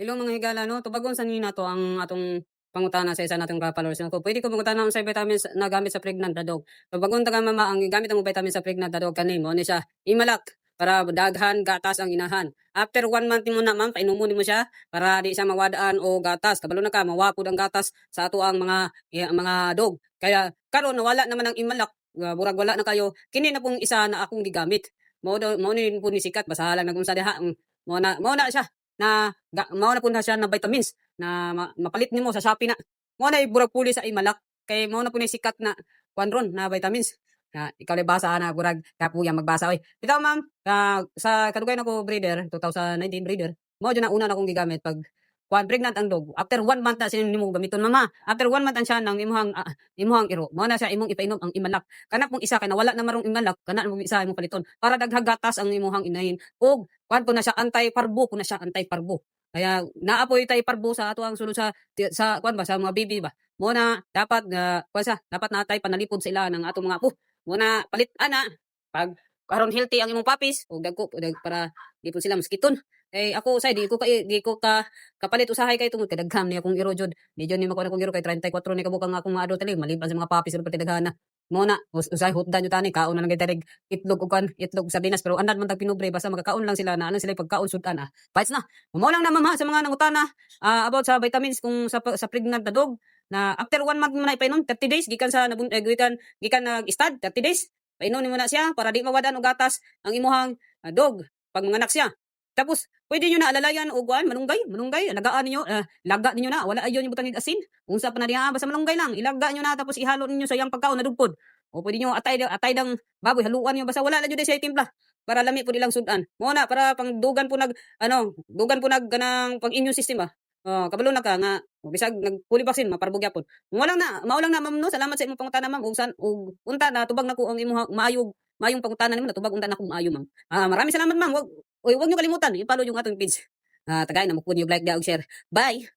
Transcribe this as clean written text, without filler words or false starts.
Hello mga higala 'no, tubagon sa nina to ang atong pangutana sa isa natong ka-followers ko. Pwede ko mangutana sa vitamins na gamit sa pregnant na dog. Tubagon ta ka mama ang gamit ang vitamins sa pregnant na dog kani mo ni siya Imalak para daghan gatas ang inahan. After 1 month nimo na ma'am painumo nimo siya para di siya mawadaan o gatas. Kabalo na ka mawapod ang gatas sa ato ang mga dog. Kaya karon nawala naman ang Imalak, murag wala na kayo. Kini na pong isa na akong gigamit. Mao ni po ni sikat basahan lang na kung sa diha. Mao na siya mao na pud na siya na vitamins na mapalit nimo sa Shopee na. Mao na burag puli sa Imalak kay mao na pud ni sikat na kuan ron na vitamins. Ikaw na basa na burag kapuya magbasa oy. Bitaw ma'am, sa kadugay nako breeder 2019 breeder, mao jud na una na kong gigamit pag kuan pregnant ang dog. After 1 month na sinin nimo gamiton mama. After 1 month ang siya nang imuhang iro. Mao na siya imong ipainom ang Imalak. Kana pong isa kay nawala na marong Imalak, kana mong isa imong paliton para daghang gatas ang imuhang inahin ug kuan po na siya anti-parbo po na siya anti-parbo. Kaya naapoy tay parbo sa ato ang sulod sa kuan ba sa mga baby ba. Mo na dapat kuan sa dapat natay panalipod sa ila ng atong mga apo. Mo na palit ana pag karon healthy ang imong puppies ug dagko para di po sila moskiton. Eh ako usay di ko ka kapalit usahay kay tungod kay dagham ni akong iro jud. Di jud ni makuha akong iro kay 34 ni kabukang akong mga adult tali maliban sa mga puppies ug pati daghana. Mo na usay hutdan jud tani kaon na lang kay tarig itlog ug kan itlog sa binas pero andad man tag pinubre basta magkakaon lang sila na ano sila pagkaon sudan bites na. Mao lang na mama sa mga nangutana about sa vitamins kung sa pregnant na dog na after 1 month mo na ipainom 30 days gikan nag-start 30 days. Painom nimo na siya para di mawadan og gatas ang imuhang dog pag manganak siya. Tapos pwede niyo na alalayan og kuan manunggay alagaan ninyo laga ninyo na wala ayon yung butang asin. Unsa pa na diha basta malunggay lang ilaga niyo na tapos ihalo ninyo sa iyang pagkaon na dugpod. O pwede niyo atay dang baboy haluan niyo basta wala lang jud siya timpla para lami pud ilang sudan. Mo na para pang dugan po dugan po kanang pang immune system ba. Kabalo na ka nga bisag nagpuli vaccine maparbog gyapon. Mao lang na ma'am no. Salamat sa imong pangutana ma'am ug unta natubag nako ang imong maayong pangutana nimo natubag unta nako maayo ma'am. Maraming salamat ma'am. Wag niyo kalimutan i-follow yung atong page. Tagay na mo po niyo like, og share. Bye.